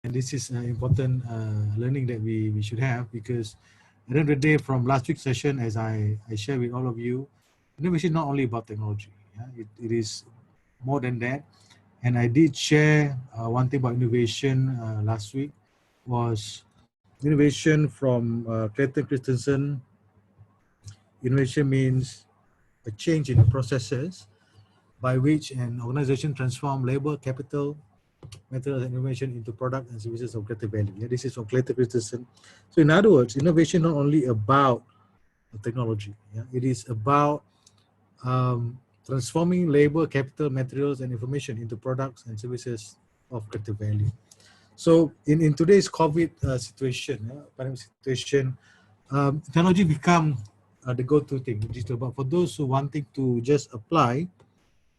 And this is an important learning that we should have, because at the end of the day, from last week's session, as I share with all of you, innovation is not only about technology. Yeah? It is more than that. And I did share one thing about innovation last week was innovation from Clayton Christensen. Innovation means a change in processes by which an organization transforms labor, capital, materials, and innovation into product and services of greater value. Yeah, this is from Clayton Christensen. So in other words, innovation not only about technology. Yeah, it is about transforming labor, capital, materials, and information into products and services of greater value. So in today's COVID situation, pandemic situation, technology become the go-to thing, digital. But for those who wanting to just apply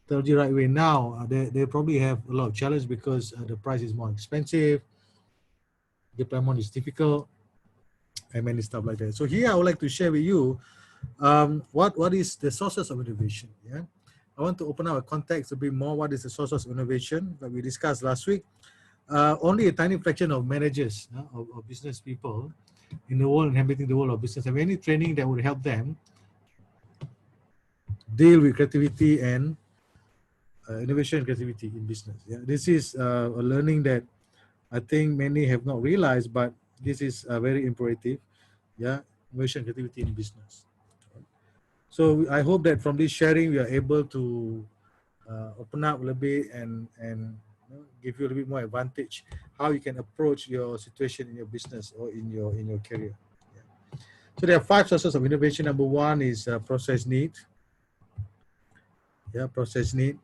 technology right way now, they probably have a lot of challenge because the price is more expensive, deployment is difficult, and many stuff like that. So here I would like to share with you what is the sources of innovation. Yeah, I want to open up a context a bit more. What is the sources of innovation that we discussed last week? Only a tiny fraction of managers of business people in the world, inhabiting the world of business, have any training that would help them deal with creativity and innovation and creativity in business. Yeah, this is a learning that I think many have not realized, but this is very imperative. Yeah, innovation and creativity in business. So I hope that from this sharing, we are able to open up a little bit and give you a little bit more advantage how you can approach your situation in your business or in your career. Yeah. So there are 5 sources of innovation. Number 1 is process need. Yeah, process need.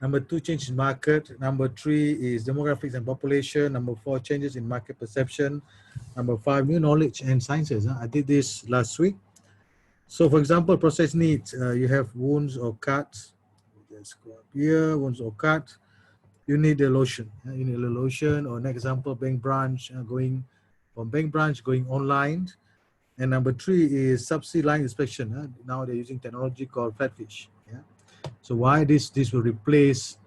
Number 2, change in market. Number 3 is demographics and population. Number 4, changes in market perception. Number 5, new knowledge and sciences. I did this last week. So for example, process needs, you have wounds or cuts. Just go up here, wounds or cuts. You need a lotion. You need a lotion, or an example, bank branch, going from bank branch going online. And number 3 is subsea line inspection. Now they're using technology called flatfish. Yeah. So why this will replace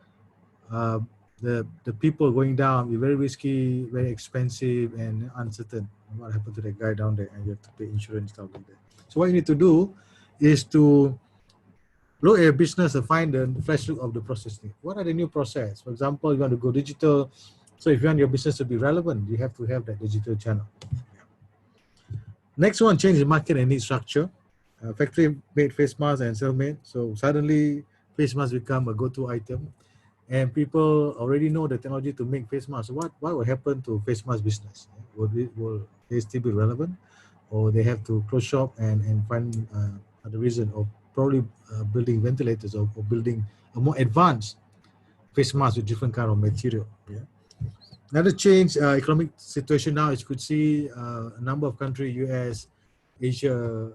the people going down? Be very risky, very expensive, and uncertain. What happened to that guy down there? And you have to pay insurance, stuff like that. So what you need to do is to look at your business and find the fresh look of the process need. What are the new process? For example, you want to go digital. So if you want your business to be relevant, you have to have that digital channel. Next one, change the market and need structure. Factory made face masks and self-made. So suddenly face masks become a go-to item. And people already know the technology to make face masks. So what will happen to face mask business? Will they still be relevant? Or they have to close shop and find the reason of probably building ventilators or building a more advanced face mask with different kind of material. Yeah. Another change, economic situation now, as you could see, a number of countries, US, Asia,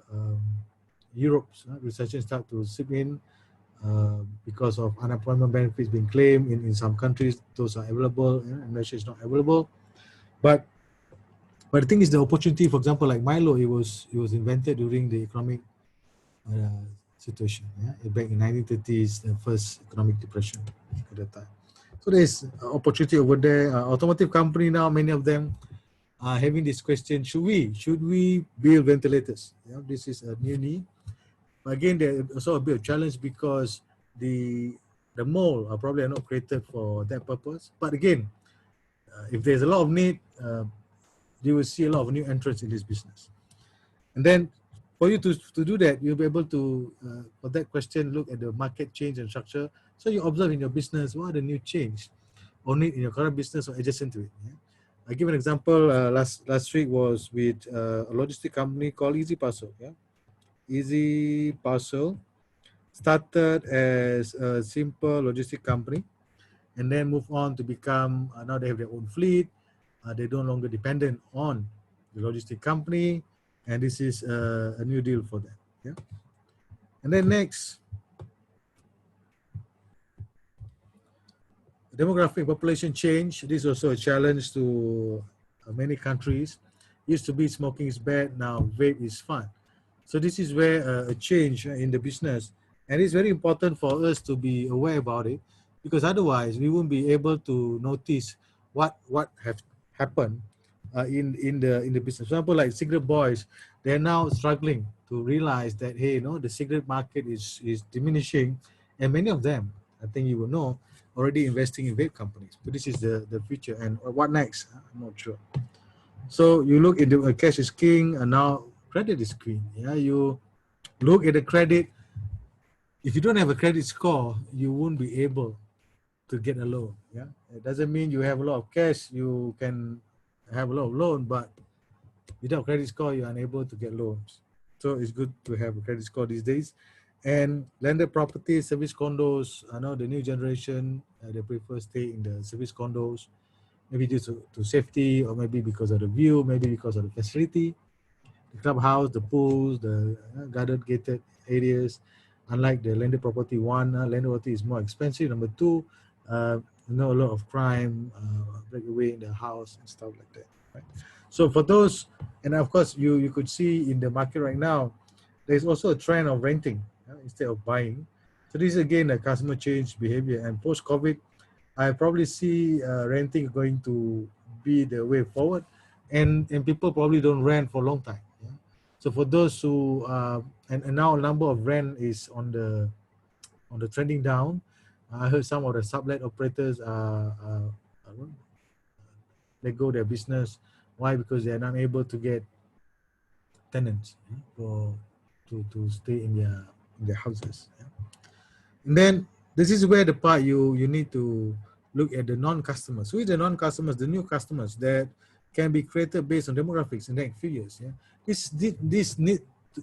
Europe, recession start to seep in because of unemployment benefits being claimed in some countries. Those are available, and measures not available. But the thing is, the opportunity, for example, like Milo, it was invented during the economic situation. Yeah, back in 1930s, the first economic depression at that time. So there's opportunity over there. Automotive company now, many of them are having this question: should we build ventilators? Yeah, this is a new need. But again, there's also a bit of challenge because the mold are probably not created for that purpose. But again, if there's a lot of need, you will see a lot of new entrants in this business. And then for you to do that, you'll be able to, for that question, look at the market change and structure. So you observe in your business, what are the new change or need in your current business or adjacent to it. Yeah? I give an example. Last week was with a logistic company called Easy Parcel. Yeah? Easy Parcel started as a simple logistic company and then move on to become, now they have their own fleet. They're no longer dependent on the logistic company, and this is a new deal for them. Yeah. And then next, demographic population change. This is also a challenge to many countries. Used to be smoking is bad, now vape is fun. So this is where a change in the business, and it's very important for us to be aware about it, because otherwise we won't be able to notice what have happen in the business. For example, like cigarette boys, they're now struggling to realize that, hey, the cigarette market is diminishing, and many of them, I think you will know, already investing in vape companies. So this is the future. And what next? I'm not sure. So you look into cash is king, and now credit is queen. Yeah, you look at the credit. If you don't have a credit score, you won't be able to get a loan. Yeah, it doesn't mean you have a lot of cash, you can have a lot of loan, but without credit score, you're unable to get loans. So it's good to have a credit score these days. And landed property, service condos. I know the new generation, they prefer stay in the service condos, maybe due to safety, or maybe because of the view, maybe because of the facility, the clubhouse, the pools, the garden gated areas. Unlike the landed property one, landed property is more expensive. Number two, a lot of crime, break away in the house and stuff like that. Right? So for those, and of course you could see in the market right now, there's also a trend of renting instead of buying. So this is again a customer change behavior, and post-COVID, I probably see renting going to be the way forward, and people probably don't rent for a long time. Yeah? So for those who and now a number of rent is on the trending down. I heard some of the sublet operators let go their business. Why? Because they are not able to get tenants for to stay in their houses. Yeah? And then this is where the part you need to look at the non-customers. Who is the non-customers? The new customers that can be created based on demographics in the next few years. Yeah, this need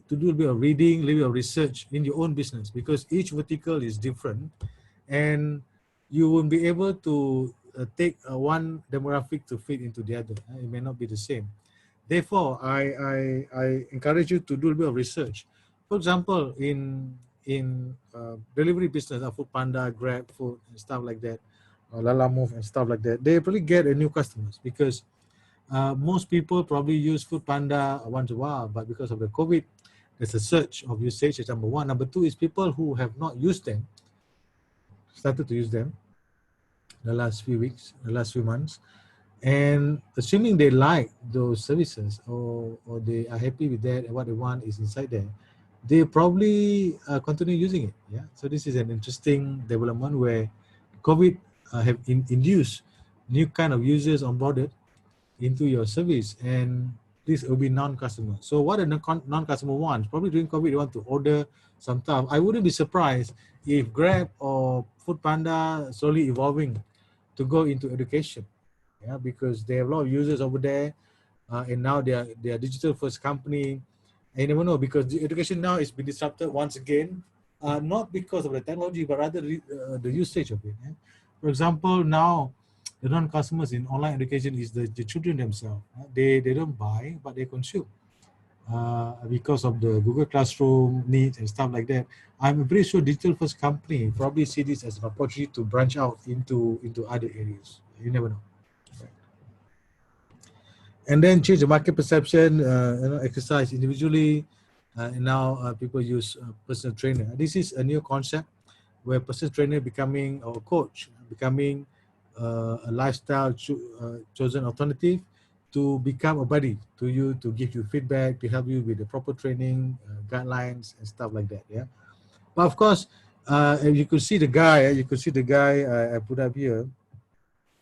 to do a bit of reading, a little bit of research in your own business, because each vertical is different, and you won't be able to take one demographic to fit into the other. It may not be the same. Therefore, I encourage you to do a bit of research. For example, in delivery business, Food Panda, Grab Food, and stuff like that, Lala Move and stuff like that, they probably get a new customers, because most people probably use Food Panda once in a while, but because of the COVID, there's a surge of usage. That's number one. Number two is people who have not used them started to use them the last few weeks, the last few months. And assuming they like those services, or they are happy with that and what they want is inside there, they probably continue using it. Yeah. So this is an interesting development where COVID have induced new kind of users onboarded into your service, and this will be non-customer. So what a non-customer wants, probably during COVID, they want to order some stuff. I wouldn't be surprised if Grab or Food Panda slowly evolving to go into education. Yeah, because they have a lot of users over there, and now they are digital first company. And you never know, because the education now is being disrupted once again, not because of the technology, but rather the usage of it. Yeah? For example, now the non-customers in online education is the children themselves. They don't buy, but they consume because of the Google Classroom needs and stuff like that. I'm pretty sure digital first company probably see this as an opportunity to branch out into other areas. You never know. And then change the market perception, exercise individually. And now people use personal trainer. This is a new concept where personal trainer becoming, or coach becoming a lifestyle chosen alternative to become a buddy to you, to give you feedback, to help you with the proper training, guidelines and stuff like that. Yeah. But of course, you could see the guy, I put up here.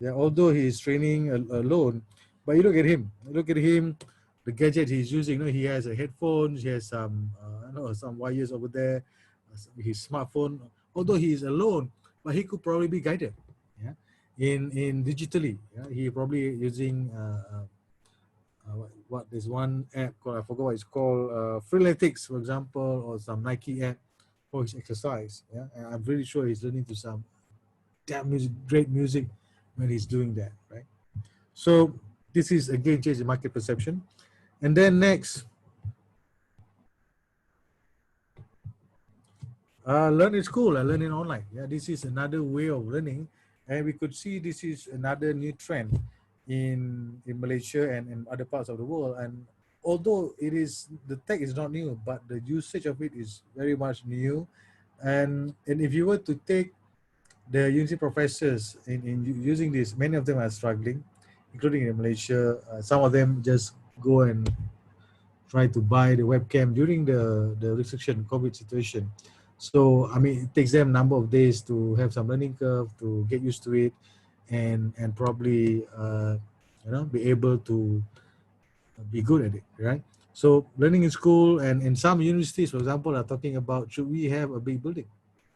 Yeah, although he is training alone, but you look at him, the gadget he's using. He has a headphone, he has some wires over there, his smartphone. Although he is alone, but he could probably be guided. Yeah, in digitally. Yeah, he probably using what there's one app called, I forgot what it's called, Freeletics, for example, or some Nike app for his exercise. Yeah, and I'm really sure he's listening to some damn music, great music when he's doing that, right? So this is again change the market perception. And then next, learn in school and learning online. Yeah, this is another way of learning, and we could see this is another new trend in Malaysia and in other parts of the world. And although the tech is not new, but the usage of it is very much new. And if you were to take the university professors in using this, many of them are struggling. including in Malaysia. Some of them just go and try to buy the webcam during the restriction COVID situation. So I mean, it takes them a number of days to have some learning curve to get used to it, and probably be able to be good at it, right? So learning in school and in some universities, for example, are talking about should we have a big building,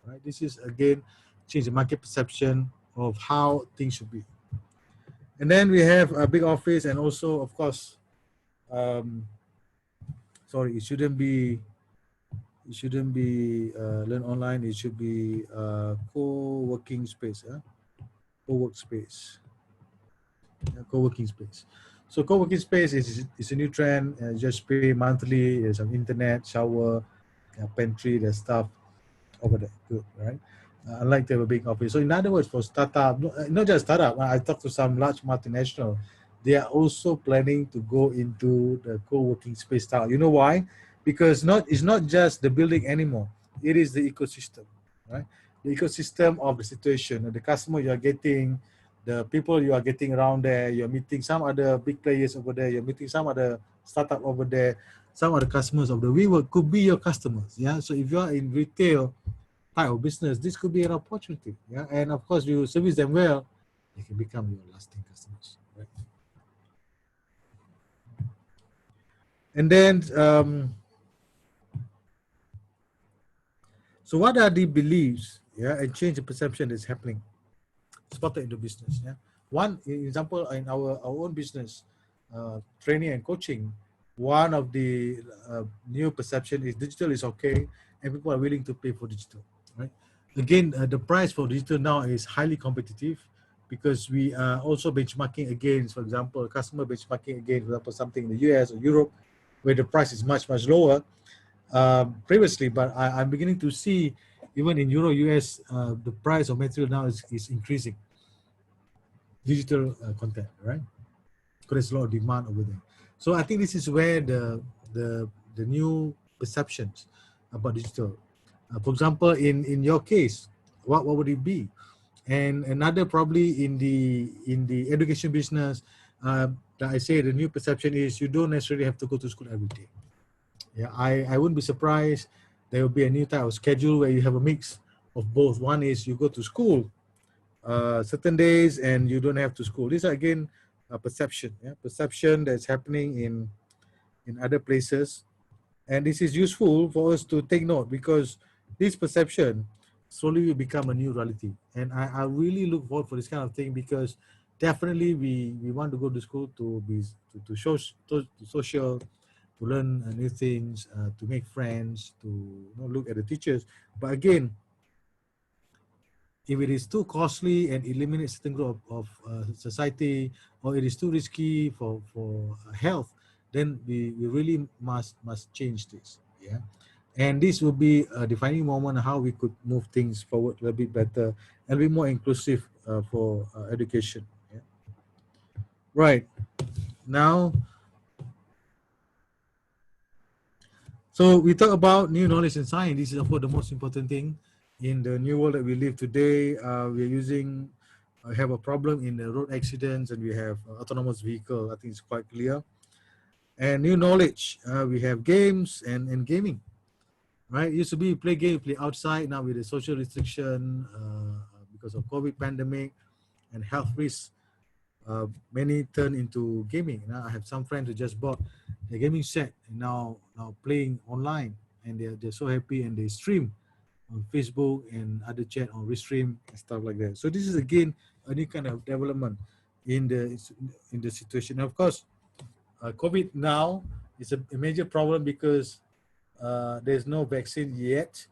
right? This is again change the market perception of how things should be. And then we have a big office, and also of course, sorry, it shouldn't be learn online. It should be co-working space, co-work space. Co-working space. So co-working space is a new trend. Just pay monthly. There's some internet, shower, pantry, there's stuff over there. Good, right? Unlike to have a big office. So in other words, for startup, not just startup. I talked to some large multinational. They are also planning to go into the co-working space style. You know why? Because it's not just the building anymore. It is the ecosystem, right? The ecosystem of the situation, the customer you are getting, the people you are getting around there. You're meeting some other big players over there. You're meeting some other startup over there. Some other customers of the WeWork could be your customers. Yeah. So if you are in retail type of business, this could be an opportunity. Yeah. And of course, you service them well, they can become your lasting customers. Right? And then, so what are the beliefs? Yeah, and change the perception that's happening spotted into business. Yeah. One example in our own business, training and coaching, one of the new perception is digital is okay, and people are willing to pay for digital. Right. Again, the price for digital now is highly competitive because we are also benchmarking against, for example, customer benchmarking against, for example, something in the US or Europe, where the price is much lower previously. But I'm beginning to see even in Euro US, the price of material now is increasing. Digital content, right? Because there's a lot of demand over there. So I think this is where the new perceptions about digital. For example, in your case, what would it be? And another probably in the education business, that I say the new perception is you don't necessarily have to go to school every day. Yeah, I wouldn't be surprised there will be a new type of schedule where you have a mix of both. One is you go to school certain days and you don't have to school. These are again a perception, perception that's happening in other places, and this is useful for us to take note because this perception slowly will become a new reality. And I really look forward for this kind of thing because definitely we want to go to school to be to social, to learn new things, to make friends, to look at the teachers. But again, if it is too costly and eliminates certain group of society, or it is too risky for health, then we really must change this. Yeah, and this will be a defining moment how we could move things forward a little bit better and be more inclusive for education. Yeah. Right now, so we talk about new knowledge and science. This is of course the most important thing in the new world that we live today. We are using, have a problem in the road accidents, and we have autonomous vehicle. I think it's quite clear. And new knowledge, we have games and gaming. Right? It used to be play game, play outside. Now with the social restriction because of COVID pandemic and health risks, many turn into gaming. Now I have some friends who just bought a gaming set and now playing online, and they're so happy, and they stream on Facebook and other chat on Restream and stuff like that. So this is again a new kind of development in the situation. Now, of course, COVID now is a major problem because there's no vaccine yet.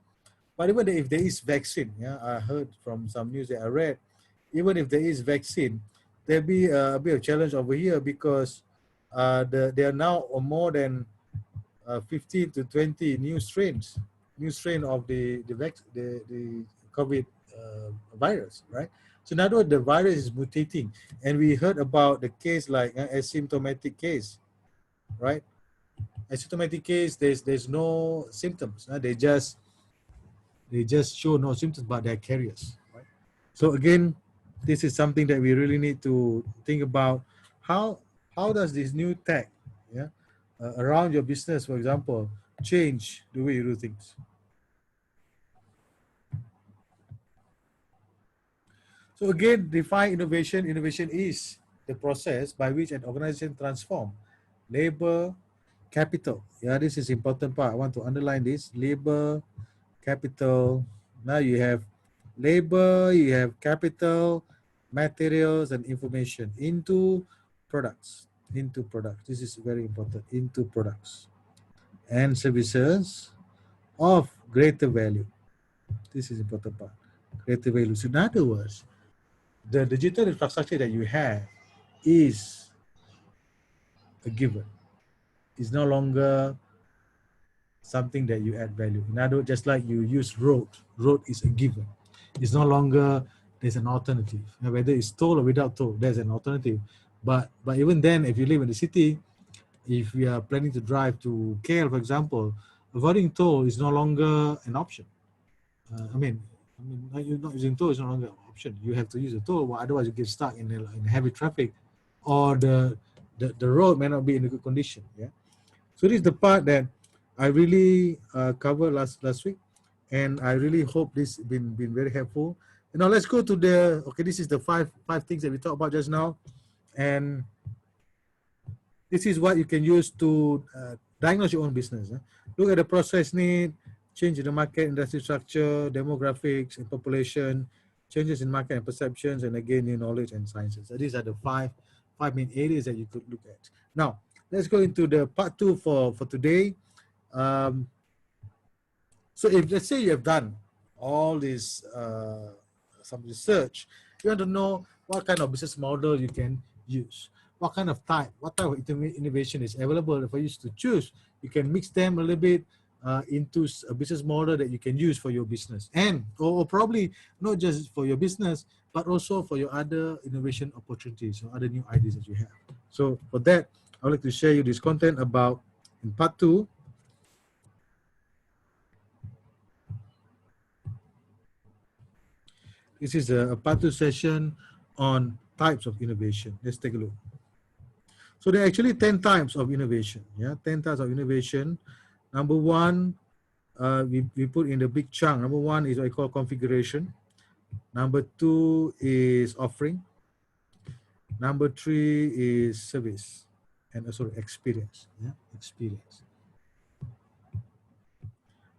But even if there is vaccine, yeah, I heard from some news that I read, even if there is vaccine, there'll be a bit of challenge over here because there are now more than 15 to 20 new strain of the COVID virus, right? So in other words, the virus is mutating, and we heard about the case like asymptomatic case, right? Asymptomatic case, there's no symptoms. They just show no symptoms, but they're carriers, right? So again, this is something that we really need to think about. how does this new tech, yeah, around your business, for example, change the way you do things? So again, define innovation. Innovation is the process by which an organization transforms labor, capital. Yeah, this is important part. I want to underline this. Labor, capital. Now you have labor, you have capital, materials, and information into products. Into products. This is very important. Into products and services of greater value. This is important part. Greater value. So in other words, the digital infrastructure that you have is a given. It's no longer something that you add value. In other words, just like you use road is a given. It's no longer there's an alternative. Now, whether it's toll or without toll, there's an alternative. But even then, if you live in the city, if we are planning to drive to KL, for example, avoiding toll is no longer an option. You're not using toll is no longer an option. You have to use a toll, otherwise you get stuck in heavy traffic, or the road may not be in a good condition. Yeah. So this is the part that I really covered last week, and I really hope this been very helpful. Now let's go to the this is the five things that we talked about just now, and this is what you can use to diagnose your own business. Look at the process need, change in the market, industry structure, demographics and population, changes in market and perceptions, and again, new knowledge and sciences. So these are the five main areas that you could look at. Now, let's go into the part 2 for today. So if let's say you have done all this some research, you want to know what kind of business model you can use, what type of innovation is available for you to choose. You can mix them a little bit into a business model that you can use for your business, and or probably not just for your business, but also for your other innovation opportunities or other new ideas that you have. So for that, I would like to share you this content about in part 2. This is a part 2 session on types of innovation. Let's take a look. So there are actually 10 types of innovation. Yeah, 10 types of innovation. Number one, we put in the big chunk. Number one is what I call configuration. Number 2 is offering. Number 3 is service, and also experience. Yeah, experience.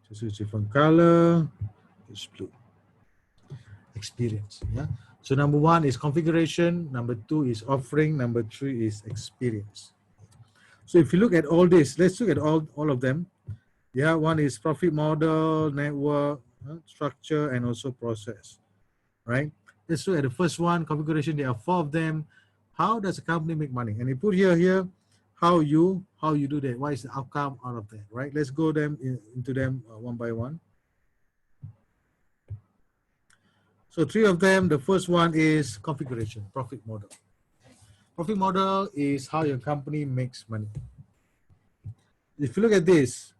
So switch different color. It's blue. Experience. Yeah. So number 1 is configuration. Number 2 is offering. Number 3 is experience. So if you look at all this, let's look at all of them. Yeah, one is profit model, network, structure, and also process. Right? Let's look at the first one, configuration. There are 4 of them. How does a company make money? And you put here how you do that. What is the outcome out of that? Right? Let's go into them one by one. So 3 of them. The first one is configuration, profit model. Profit model is how your company makes money. If you look at this,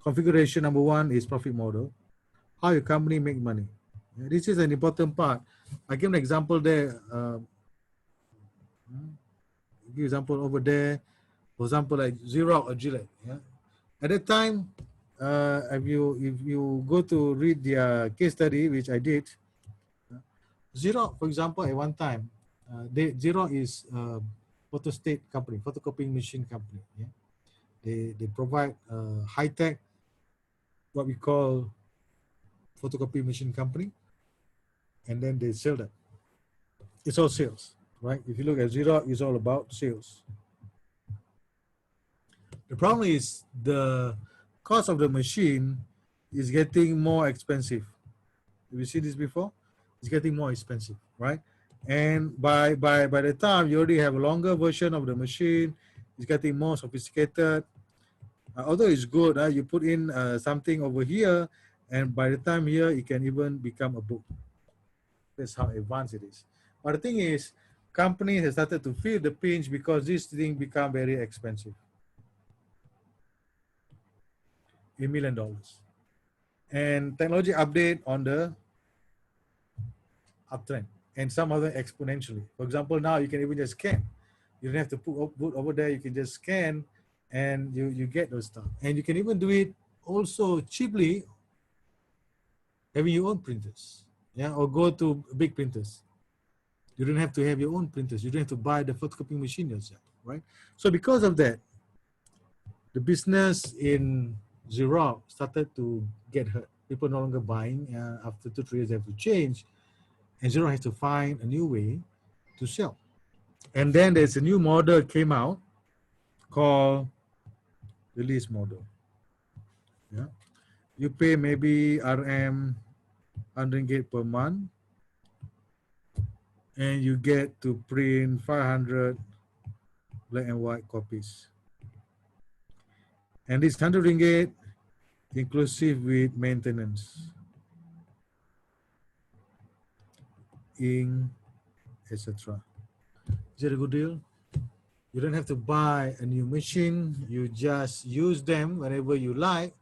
configuration number 1 is profit model, how your company make money. This is an important part. I give an example there. Give example over there. For example, like Xerox or Gillette. Yeah? At that time, if you go to read the case study, which I did, Xerox, for example, at one time, Xerox is a photostat company, photocopying machine company. Yeah? They provide high-tech, what we call photocopy machine company, and then they sell them. It's all sales, right? If you look at Xerox, it's all about sales. The problem is the cost of the machine is getting more expensive. Have you seen this before? It's getting more expensive, right? And by the time you already have a longer version of the machine, it's getting more sophisticated. Although it's good, you put in something over here, and by the time here, it can even become a book. That's how advanced it is. But the thing is, companies have started to feel the pinch because this thing become very expensive. $1 million. And technology update on the uptrend, and some other exponentially. For example, now you can even just scan. You don't have to put over there. You can just scan, and you get those stuff. And you can even do it also cheaply, having your own printers, yeah, or go to big printers. You don't have to have your own printers. You don't have to buy the photocopying machine yourself, right? So because of that, the business in Xerox started to get hurt. People no longer buying. After 2-3 years, they have to change, and Xerox has to find a new way to sell. And then there's a new model came out called the lease model. Yeah, you pay maybe RM 100 ringgit per month, and you get to print 500 black and white copies. And this 100 ringgit inclusive with maintenance, ink, etc. Is it a good deal? You don't have to buy a new machine. You just use them whenever you like,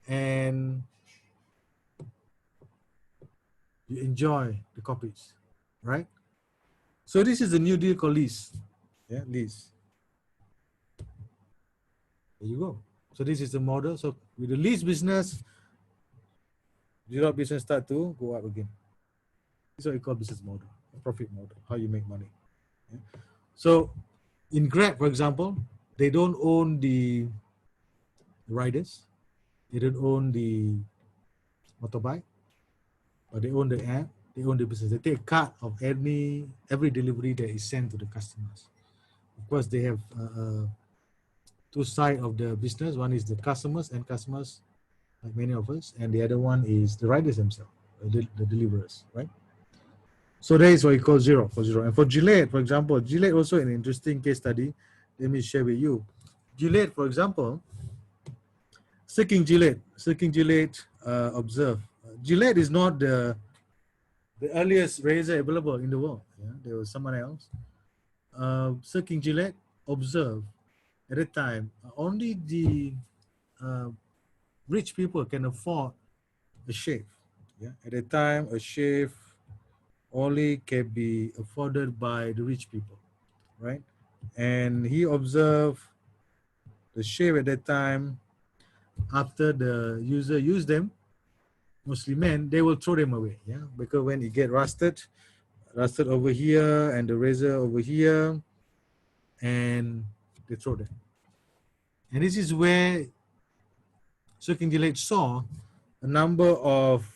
and you enjoy the copies, right? So this is the new deal called lease. Yeah, lease. There you go. So this is the model. So with the lease business, Xerox business start to go up again. This is what we call business model, a profit model, how you make money. Yeah. So in Grab, for example, they don't own the riders, they don't own the motorbike, but they own the app, they own the business. They take a cut of every delivery that is sent to the customers. Of course, they have two sides of the business. One is the customers and customers, like many of us, and the other one is the riders themselves, the deliverers, right? So that is what we call Xerox for Xerox. And for Gillette, for example, Gillette also an interesting case study. Let me share with you. Gillette, for example, Seeking Gillette, observe. Gillette is not the earliest razor available in the world. Yeah? There was someone else. Seeking Gillette, observe. At the time, only the rich people can afford a shave. Yeah? At the time, a shave only can be afforded by the rich people, right? And he observed the shave at that time. After the user used them, mostly men, they will throw them away, yeah, because when it get rusted over here and the razor over here, and they throw them. And this is where Circling Delay saw a number of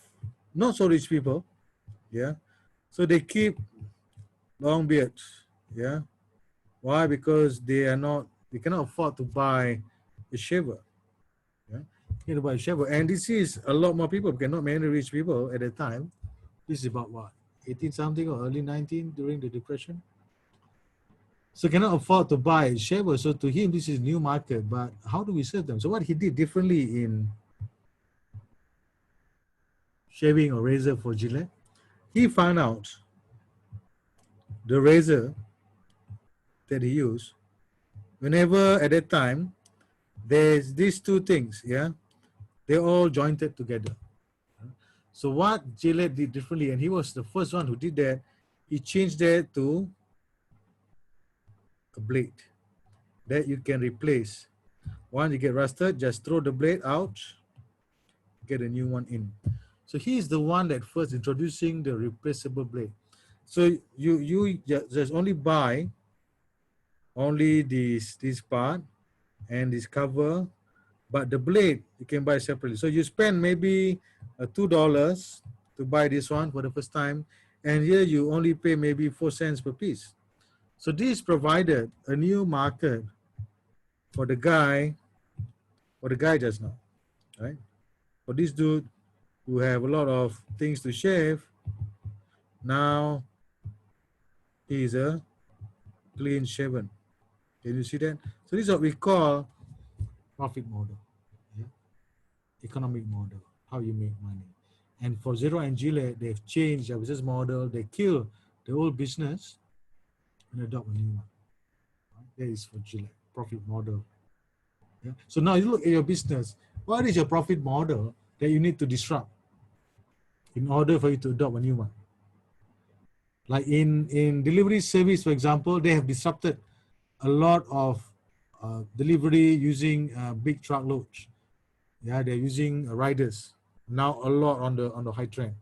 not so rich people, yeah, so they keep long beards, yeah. Why? Because they cannot afford to buy a shaver. Yeah, you know, buy a shaver, and this is a lot more people, because not many rich people at the time. This is about what, 18 something or early 19 during the Depression. So cannot afford to buy a shaver. So to him, this is new market. But how do we serve them? So what he did differently in shaving or razor for Gillette, he found out the razor that he used, whenever at that time, there's these two things, yeah, they're all jointed together. So what Gillette did differently, and he was the first one who did that, he changed that to a blade that you can replace. Once you get rusted, just throw the blade out, get a new one in. So he is the one that first introducing the replaceable blade. So you just only buy only this part and this cover, but the blade you can buy separately. So you spend maybe $2 to buy this one for the first time, and here you only pay maybe 4 cents per piece. So this provided a new market for the guy just now, right? For this dude who have a lot of things to shave, now he's a clean shaven. Can you see that? So this is what we call profit model, yeah? Economic model, how you make money. And for Xerox and Gillette, they've changed their business model. They kill the old business and adopt a new one. That is for Gillette, profit model. Yeah? So now you look at your business. What is your profit model that you need to disrupt in order for you to adopt a new one? Like in delivery service, for example, they have disrupted a lot of delivery using big truckloads. Yeah, they're using riders now a lot on the high trend.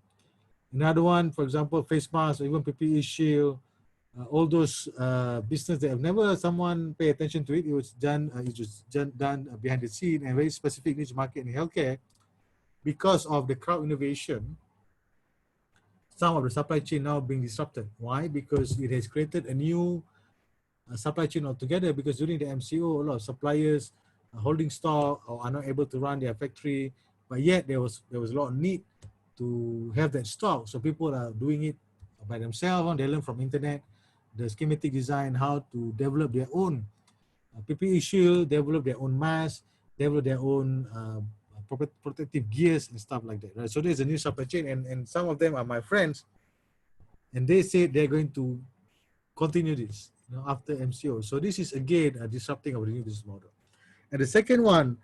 Another one, for example, face masks, or even PPE shield, all those business that have never someone pay attention to it. It was done. Done behind the scene and very specific niche market in healthcare. Because of the crowd innovation, some of the supply chain now being disrupted. Why? Because it has created a new supply chain altogether. Because during the MCO, a lot of suppliers are holding stock or are not able to run their factory, but yet there was a lot of need to have that stock. So people are doing it by themselves. They learn from internet, the schematic design, how to develop their own PPE shield, develop their own mask, develop their own protective gears and stuff like that. Right? So there's a new supply chain, and some of them are my friends, and they say they're going to continue this, after MCO. So this is again a disrupting of the new business model. And the second one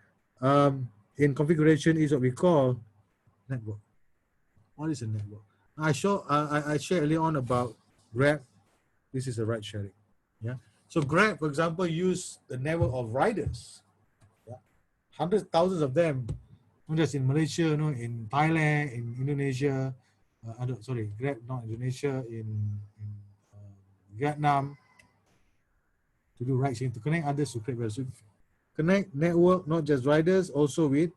in configuration is what we call network. What is a network? I shared earlier on about Grab. This is a ride sharing. Yeah. So Grab, for example, use the network of riders. Yeah. Hundreds, thousands of them, not just in Malaysia, in Thailand, in Indonesia. Sorry, Grab, not Indonesia, in Vietnam, to do ride sharing, to connect others to create value. So connect network, not just riders, also with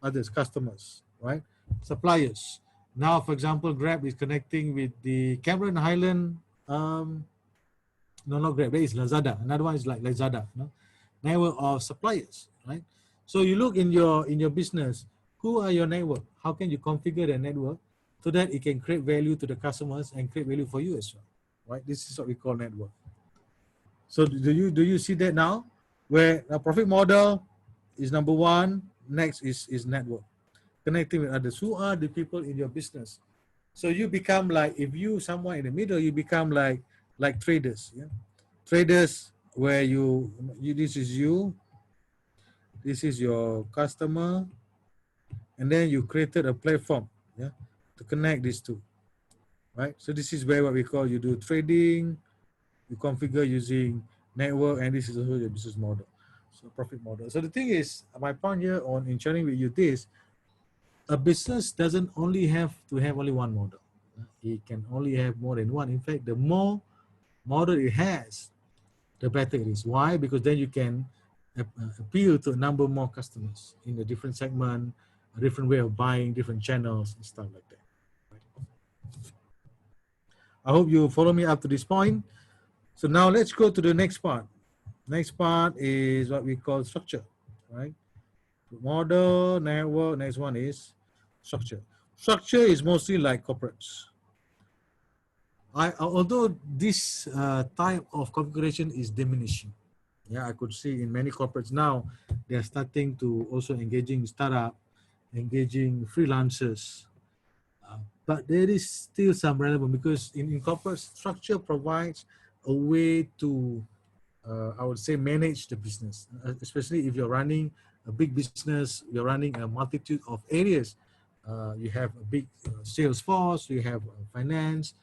others, customers, right? Suppliers. Now, for example, Grab is connecting with the Cameron Highland, no, not Grab, there is Lazada. Another one is like Lazada, network of suppliers, right? So you look in your business, who are your network? How can you configure the network so that it can create value to the customers and create value for you as well, right? This is what we call network. So do you see that now, where a profit model is number one, next is network, connecting with others. Who are the people in your business? So you become like, if you somewhere in the middle, you become like traders. Yeah, traders where you this is you, this is your customer, and then you created a platform, yeah, to connect these two, right? So this is where what we call, you do trading, you configure using network, and this is also your business model, so profit model. So the thing is, my point here on in sharing with you this, a business doesn't only have to have only one model. It can only have more than one. In fact, the more model it has, the better it is. Why? Because then you can appeal to a number more customers in a different segment, a different way of buying, different channels and stuff like that. I hope you follow me up to this point. So now let's go to the next part. Next part is what we call structure, right? Model, network, next one is structure. Structure is mostly like corporates. Although this type of configuration is diminishing, yeah, I could see in many corporates now, they're starting to also engaging startup, engaging freelancers, but there is still some relevant, because in corporate, structure provides a way to, I would say, manage the business, especially if you're running a big business, you're running a multitude of areas. You have a big sales force, you have finance,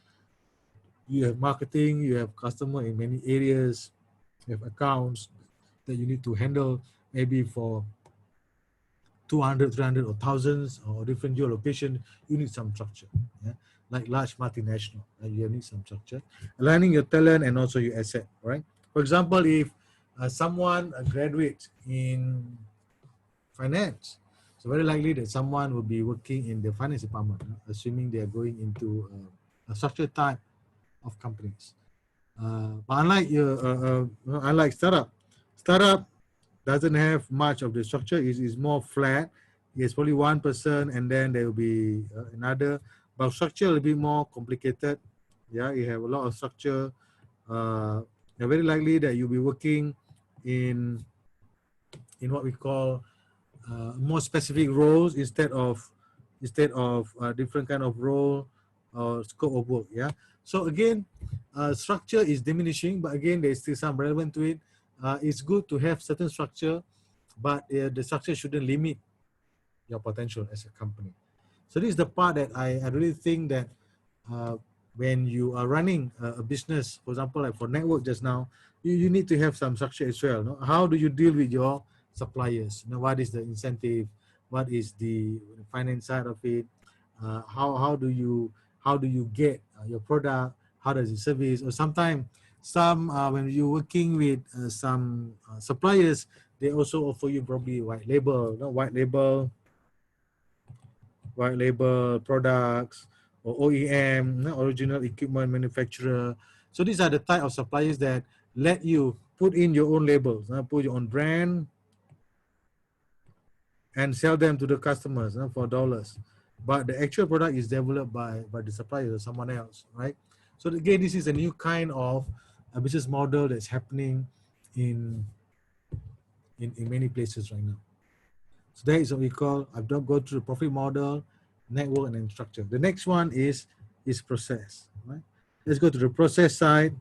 you have marketing, you have customer in many areas, you have accounts that you need to handle, maybe for 200, 300 or thousands or different geolocation. You need some structure, yeah? Like large multinational, you need some structure. Aligning your talent and also your asset, right? For example, if someone graduates in finance, so very likely that someone will be working in the finance department, assuming they are going into a structured type of companies. But unlike startup doesn't have much of the structure. Is more flat. It's probably one person, and then there will be another. But structure will be more complicated. Yeah, you have a lot of structure. Very likely that you'll be working in what we call more specific roles instead of different kind of role or scope of work. Yeah. So again, structure is diminishing, but again, there's still some relevant to it. It's good to have certain structure, but the structure shouldn't limit your potential as a company. So this is the part that I really think that when you are running a business, for example, like for network just now, you need to have some structure as well. No? How do you deal with your suppliers? What is the incentive? What is the finance side of it? How do you get your product? How does it service? Or sometimes some when you're working with some suppliers, they also offer you probably white label, white label products, or OEM, original equipment manufacturer. So these are the type of suppliers that let you put in your own labels, put your own brand, and sell them to the customers for dollars. But the actual product is developed by the supplier or someone else, right? So again, this is a new kind of a business model that's happening in many places right now. So that is what we call, I've done go through the profit model, network, and then structure. The next one is process, right? Let's go to the process side.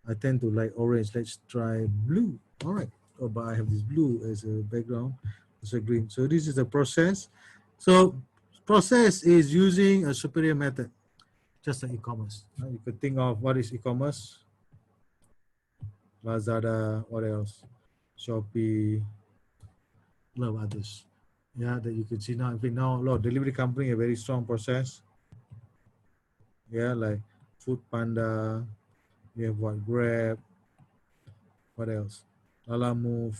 I tend to like orange. Let's try blue. All right. Oh, but I have this blue as a background. It's a green. So this is the process. So process is using a superior method, just like e-commerce. You could think of what is e-commerce. Lazada, what else? Shopee, a lot of others. Yeah, that you can see now. I think now a lot of delivery company a very strong process. Yeah, like Food Panda, we have what, Grab, what else? Lala Move.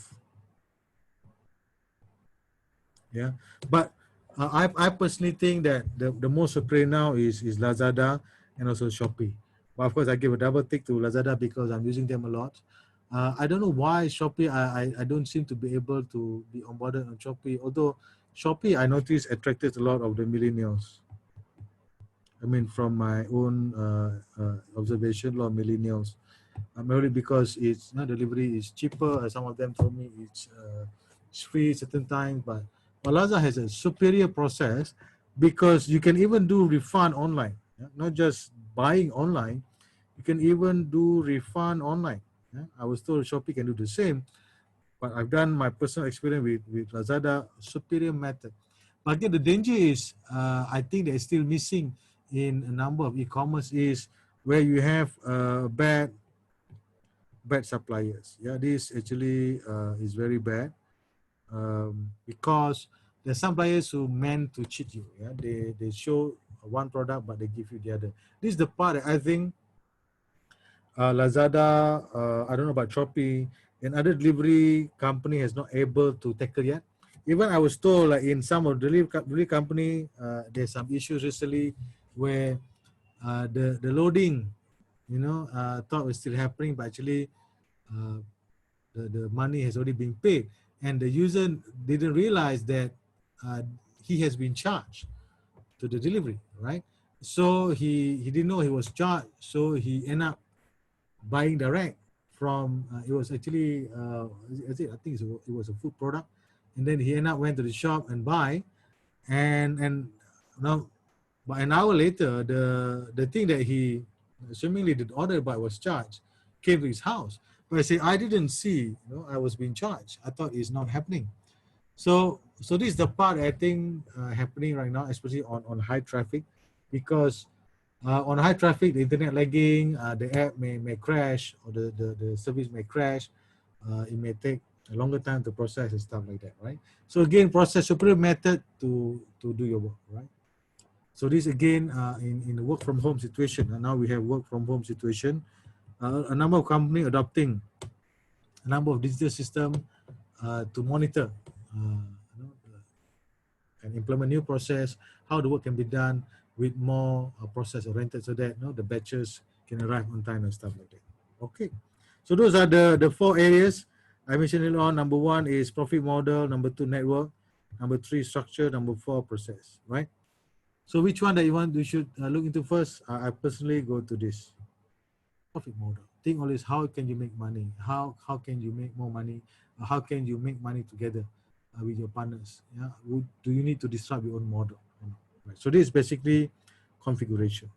Yeah, but I personally think that the most superior now is Lazada and also Shopee. But of course, I give a double tick to Lazada because I'm using them a lot. I don't know why Shopee, I don't seem to be able to be onboarded on Shopee, although Shopee, I noticed, attracted a lot of the millennials. I mean, from my own observation, a lot of millennials. Mainly because it's delivery is cheaper. Some of them told me it's free certain times, but Lazada has a superior process because you can even do refund online. Not just buying online, you can even do refund online. I was told Shopee can do the same, but I've done my personal experience with Lazada, superior method. But again, the danger is, I think that is still missing in a number of e-commerce is where you have bad suppliers. Yeah, this actually is very bad because there's some players who meant to cheat you. Yeah, they show one product but they give you the other. This is the part that I think Lazada, I don't know about Shopee, and other delivery company has not able to tackle yet. Even I was told like in some of the delivery company, there's some issues recently where the loading, thought was still happening, but actually uh, the money has already been paid, and the user didn't realize that he has been charged to the delivery, right? So he didn't know he was charged, so he ended up buying direct from it was actually I think it was a food product, and then he ended up went to the shop and buy, and now but an hour later the thing that he assumingly did order by was charged came to his house. But I say I didn't see, I was being charged. I thought it's not happening. So this is the part I think happening right now, especially on high traffic, because on high traffic, the internet lagging, the app may crash, or the service may crash. It may take a longer time to process and stuff like that, right? So again, process superior method to do your work, right? So this again in the work from home situation, and now we have work from home situation. A number of companies adopting a number of digital system to monitor and implement new process, how the work can be done with more process oriented, so that the batches can arrive on time and stuff like that. Okay, so those are the 4 areas I mentioned earlier on. Number 1 is profit model, number 2 network, number 3 structure, number 4 process, right? So which one that you should look into first? I personally go to this profit model. Think always, how can you make money? How can you make more money? How can you make money together with your partners? Yeah, do you need to disrupt your own model? Right. So this is basically configuration.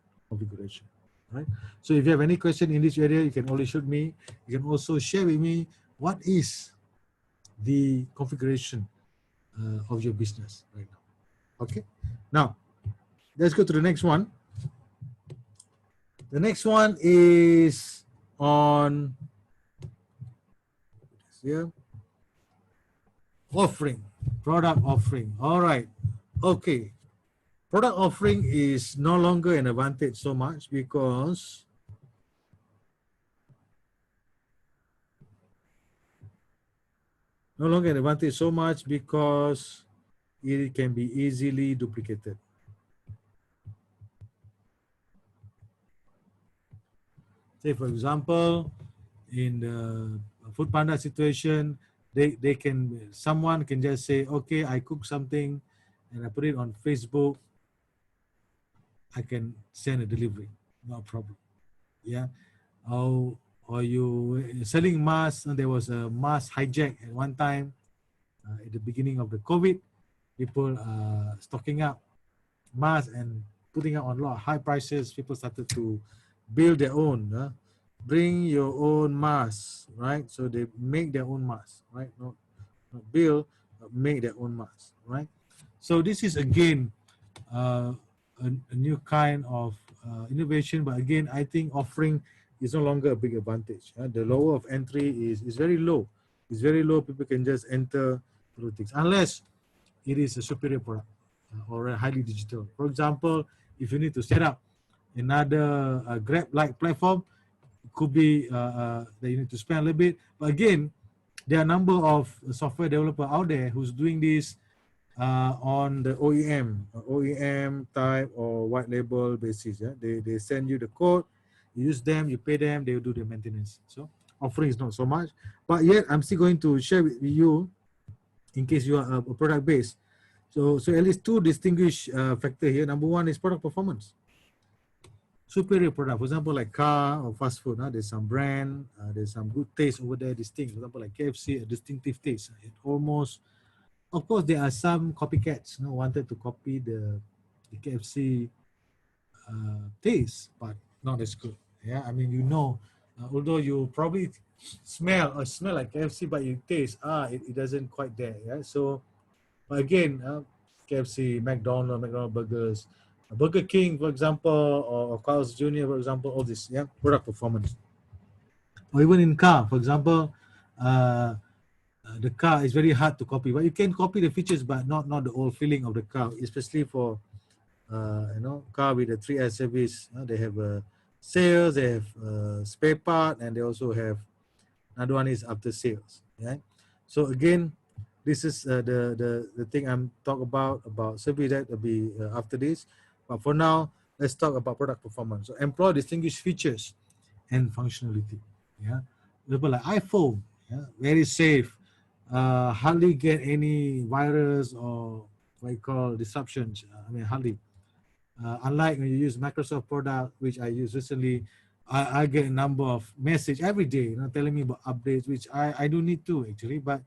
Right. So if you have any question in this area, you can always shoot me. You can also share with me what is the configuration of your business right now. Okay. Now let's go to the next one. The next one is on here, offering, product offering. All right. Okay. Product offering is no longer an advantage so much because it can be easily duplicated. Say, for example, in the food panda situation, someone can just say, okay, I cook something and I put it on Facebook. I can send a delivery, no problem. Yeah. Or you selling masks, and there was a mask hijack at one time at the beginning of the COVID. People stocking up masks and putting out on a lot of high prices. People started to build their own. Bring your own mask, right? So they make their own mask, right? Not build, but make their own mask, right? So this is again a new kind of innovation, but again, I think offering is no longer a big advantage. The lower of entry is very low. It's very low. People can just enter through things unless it is a superior product or a highly digital. For example, if you need to set up another Grab-like platform, it could be that you need to spend a little bit. But again, there are a number of software developers out there who's doing this on the OEM type or white label basis. Yeah, they send you the code, you use them, you pay them, they will do the maintenance. So offering is not so much, but yet I'm still going to share with you in case you are a product based. So at least two distinguished factor here. Number one is product performance. Superior product, for example, like car or fast food. There's some brand, there's some good taste over there, distinct. For example, like KFC, a distinctive taste. It almost, of course, there are some copycats, wanted to copy the KFC taste, but not as good. Yeah, I mean, although you probably smell like KFC, but you taste, it doesn't quite there. Yeah, so but again, KFC, McDonald's burgers, Burger King, for example, or Carl's Jr., for example, all this, yeah, product performance. Or even in car, for example, the car is very hard to copy. But you can copy the features, but not the old feeling of the car, especially for car with a 3S service. They have sales, they have spare part, and they also have another one is after sales. Yeah. So again, this is the thing I'm talking about service that will be after this. But for now, let's talk about product performance. So employ distinguished features and functionality. Yeah, example like iPhone, yeah, very safe, hardly get any virus or what you call disruptions. I mean, hardly. Unlike when you use Microsoft product, which I use recently, I get a number of message every day, telling me about updates, which I do need to actually, but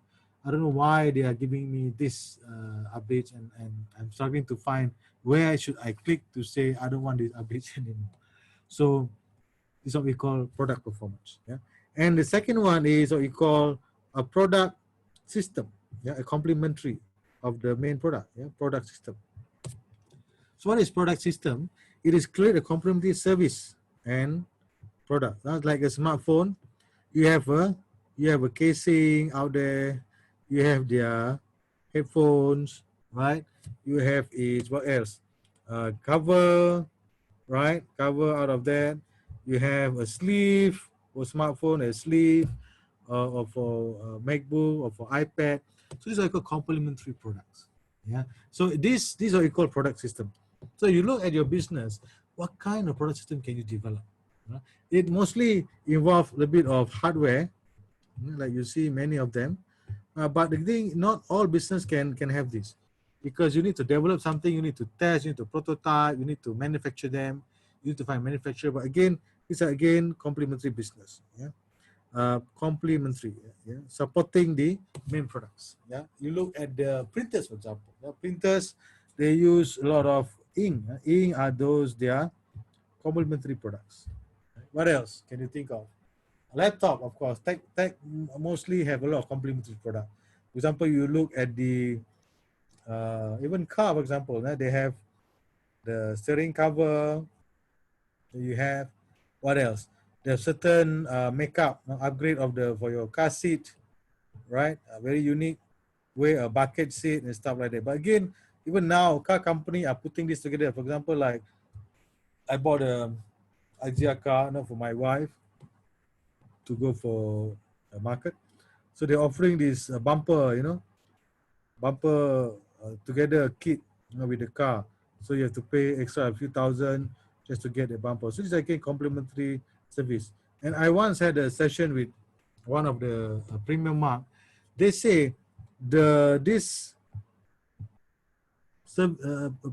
I don't know why they are giving me this updates, and I'm struggling to find where should I click to say I don't want these updates anymore. So this is what we call product performance. Yeah, and the second one is what we call a product system. Yeah, a complementary of the main product. Yeah, product system. So what is product system? It is create a complementary service and product. That's like a smartphone. You have a casing out there. You have their headphones, right? You have is what else? Cover, right? Cover out of that. You have a sleeve for smartphone, a sleeve or for MacBook or for iPad. So these are called complementary products. Yeah. So these are equal product system. So you look at your business, what kind of product system can you develop? It mostly involves a little bit of hardware, like you see many of them. But the thing, not all business can have this, because you need to develop something, you need to test, you need to prototype, you need to manufacture them, you need to find manufacturer. But again, these are again complementary business. Yeah. Complementary, yeah, supporting the main products. Yeah, you look at the printers, for example. The printers, they use a lot of ink. Ink are those, they are complementary products. What else can you think of? Laptop, of course. Tech mostly have a lot of complementary product. For example, you look at the even car, for example, they have the steering cover. You have what else? There's certain makeup upgrade of for your car seat, right? Very unique way, a bucket seat and stuff like that. But again, even now, car company are putting this together. For example, like I bought a IGR car for my wife to go for a market. So they're offering this bumper, bumper together kit with the car. So you have to pay extra a few thousand just to get a bumper. So it's like a complimentary service. And I once had a session with one of the premium mark. They say this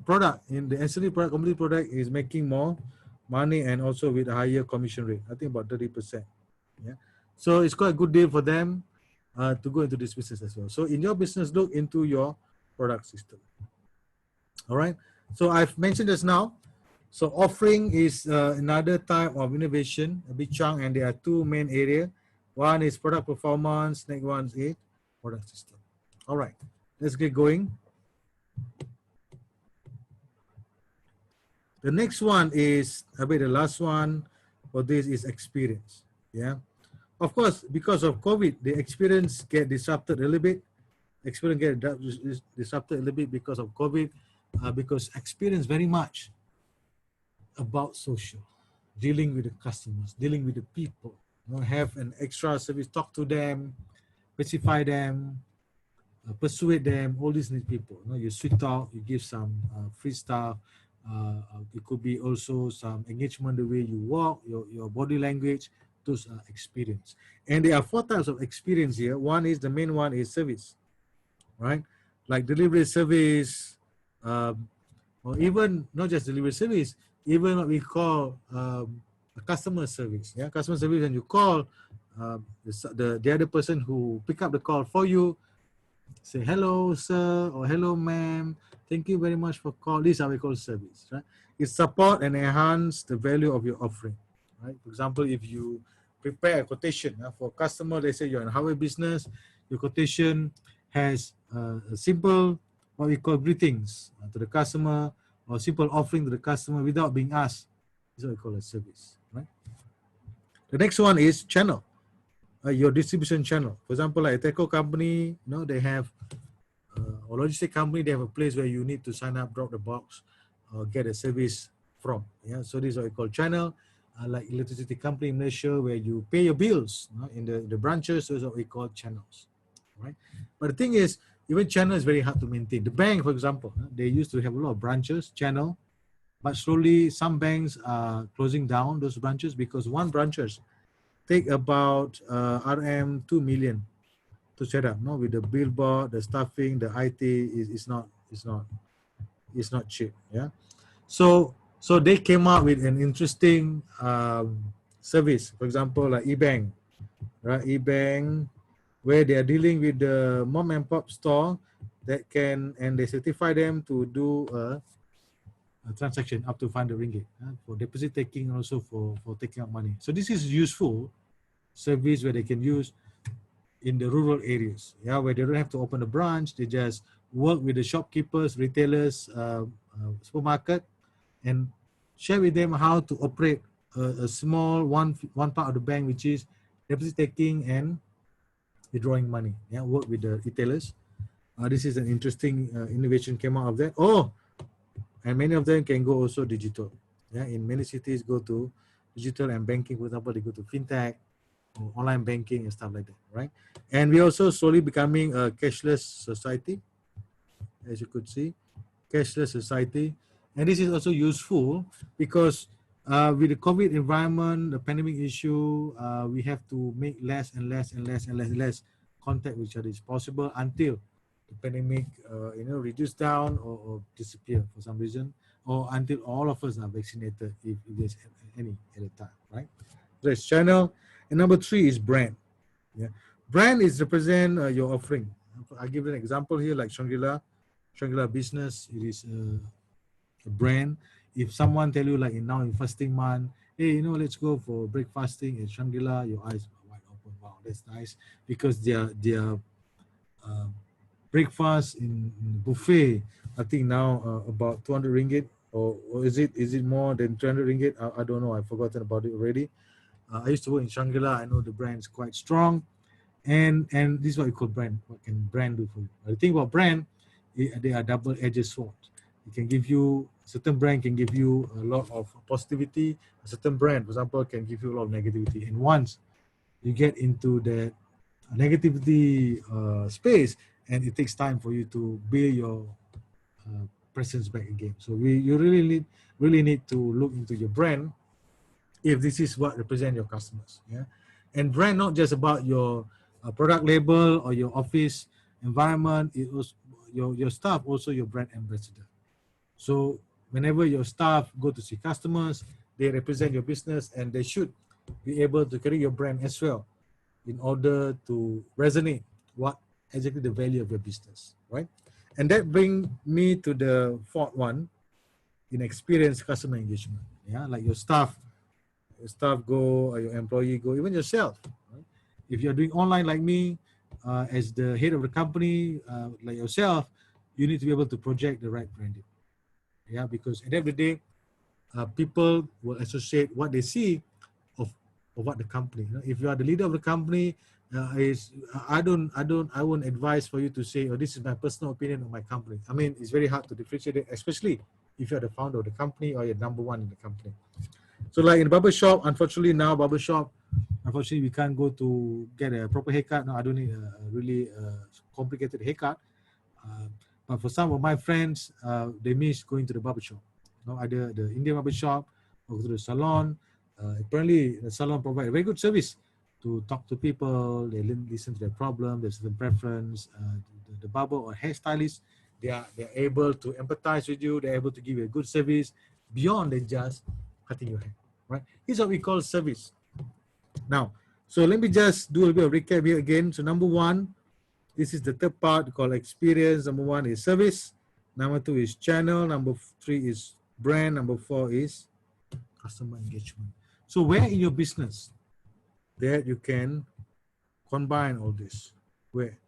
product in the ancillary product, complete product is making more money and also with a higher commission rate. I think about 30%. Yeah, so it's quite a good deal for them to go into this business as well. So in your business, look into your product system. All right. So I've mentioned this now. So offering is another type of innovation, a big chunk, and there are two main areas. One is product performance, next one is product system. All right, let's get going. The next one is, the last one for this is experience. Yeah. Of course, because of COVID, the experience get disrupted a little bit. Experience get disrupted a little bit because of COVID, because experience very much about social, dealing with the customers, dealing with the people. Have an extra service, talk to them, pacify them, persuade them. All these need people. You sweet talk, you give some free stuff. It could be also some engagement, the way you walk, your body language. Those are experience. And there are 4 types of experience here. One is, the main one is service, right? Like delivery service, or even not just delivery service, even what we call customer service. Yeah, customer service, and you call the other person who pick up the call for you, say hello sir or hello ma'am, thank you very much for call. This is how we call service, right? It support and enhance the value of your offering, right? For example, if you prepare a quotation for a customer, they say you're in hardware business, your quotation has a simple, what we call greetings to the customer, or simple offering to the customer without being asked. This is what we call a service, right? The next one is channel, your distribution channel. For example, like a telco company, they have, or logistic company, they have a place where you need to sign up, drop the box, or get a service from. Yeah, so this is what we call channel. Like electricity company in Malaysia, where you pay your bills in the branches. So is what we call channels, right? But the thing is, even channel is very hard to maintain. The bank, for example, they used to have a lot of branches, channel, but slowly some banks are closing down those branches because one branches take about RM 2 million to set up. With the billboard, the staffing, the IT is not cheap. Yeah, so they came up with an interesting service. For example, like eBank, right? eBank, where they are dealing with the mom and pop store that can, and they certify them to do a transaction up to 500 ringgit for deposit taking, and also for taking out money. So this is useful service where they can use in the rural areas, where they don't have to open a branch. They just work with the shopkeepers, retailers, supermarket, and share with them how to operate a small one part of the bank, which is deposit taking and withdrawing money. Work with the retailers. This is an interesting innovation came out of that. And many of them can go also digital. In many cities, go to digital and banking. For example, they go to fintech, or online banking and stuff like that, right? And we also slowly becoming a cashless society, as you could see, cashless society. And this is also useful because with the COVID environment, the pandemic issue, we have to make less and less contact with each other as possible until the pandemic, reduce down or disappear for some reason, or until all of us are vaccinated, if there's any at a time, right? So it's channel. And number 3 is brand. Brand is represent your offering. I'll give an example here, like Shangri-La Business. It is a brand. If someone tell you, like now in fasting month, hey, let's go for breakfasting at Shangri-La, your eyes are wide open. Wow, that's nice, because their breakfast in buffet, I think now about 200 ringgit, or is it more than 300 ringgit? I don't know. I've forgotten about it already. I used to work in Shangri-La. I know the brand is quite strong, and this is what we call brand. What can brand do for you? The thing about brand, they are double-edged sword. It can give you, certain brand can give you a lot of positivity. A certain brand, for example, can give you a lot of negativity. And once you get into that negativity space, and it takes time for you to build your presence back again. So you really need to look into your brand if this is what represent your customers. Yeah, and brand not just about your product label or your office environment. It was your staff also your brand ambassador. So whenever your staff go to see customers, they represent your business, and they should be able to carry your brand as well in order to resonate what exactly the value of your business, right? And that brings me to the fourth one, in experience customer engagement. Yeah, like your staff go, or your employee go, even yourself. Right? If you're doing online like me, as the head of the company, like yourself, you need to be able to project the right branding. Yeah, because at the end of the day, people will associate what they see of what the company. You know, if you are the leader of the company, I won't advise for you to say, oh, this is my personal opinion of my company. I mean, it's very hard to differentiate it, especially if you're the founder of the company or you're number one in the company. So like in barbershop, unfortunately now unfortunately we can't go to get a proper haircut. No, I don't need a really complicated haircut. But for some of my friends, they miss going to the barbershop. You know, either the Indian barbershop or to the salon. Apparently the salon provide a very good service to talk to people. They listen to their problem, their certain preference. The barber or hairstylist, they're able to empathize with you. They're able to give you a good service beyond than just cutting your hair, right? This is what we call service. Now, so let me just do a bit of recap here again. So number one, this is the third part called experience. Number one is service. Number two is channel. Number three is brand. Number four is customer engagement. So where in your business that you can combine all this? Where?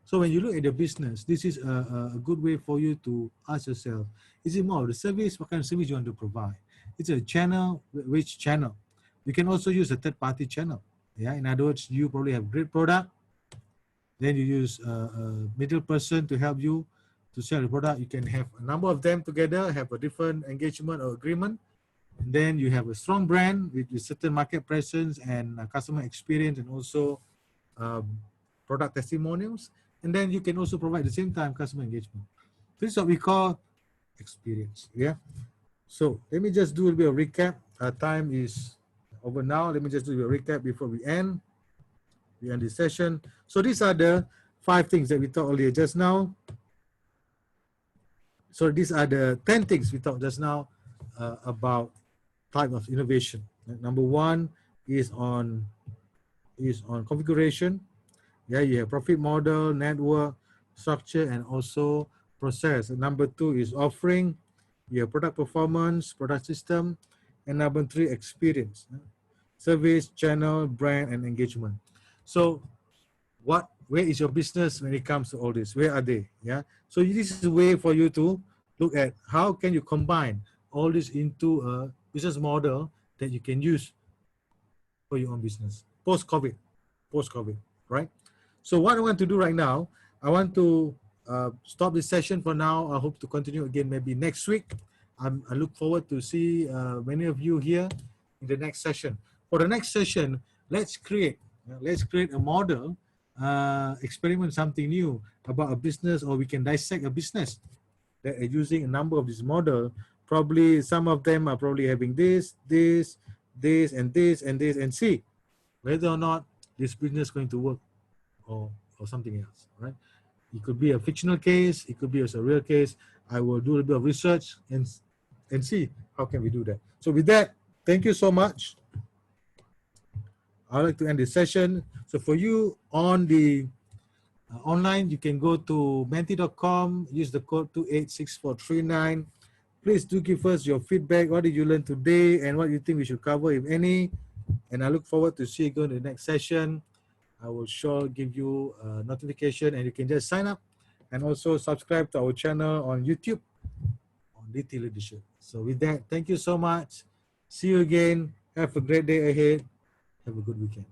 So when you look at your business, this is a good way for you to ask yourself, is it more of the service? What kind of service you want to provide? It's a channel, which channel? You can also use a third-party channel. Yeah, in other words, you probably have great product, then you use a middle person to help you to sell the product. You can have a number of them together, have a different engagement or agreement. And then you have a strong brand with certain market presence and customer experience, and also product testimonials. And then you can also provide at the same time customer engagement. This is what we call experience. Yeah. So let me just do a bit of recap. Our time is over now. Let me just do a recap before we end this session. So these are the 5 things that we talked earlier just now. So these are the 10 things we talked just now about type of innovation. Number 1 is on configuration. Yeah, you have profit model, network, structure, and also process. And number 2 is offering. You have product performance, product system, and number 3, experience. Service, channel, brand, and engagement. So where is your business when it comes to all this? Where are they? Yeah. So this is a way for you to look at how can you combine all this into a business model that you can use for your own business post-COVID, right? So what I want to do right now, I want to stop this session for now. I hope to continue again maybe next week. I look forward to see many of you here in the next session. For the next session, let's create a model, experiment something new about a business, or we can dissect a business that are using a number of this model. Probably some of them are probably having this, and see whether or not this business is going to work or something else, right? It could be a fictional case, it could be a real case. I will do a bit of research and see how can we do that. So with that, thank you so much. I'd like to end this session. So for you on the online, you can go to menti.com, use the code 286439. Please do give us your feedback. What did you learn today and what you think we should cover, if any? And I look forward to see you go in the next session. I will sure give you a notification, and you can just sign up and also subscribe to our channel on YouTube on DT Leadership. So with that, thank you so much. See you again. Have a great day ahead. Have a good weekend.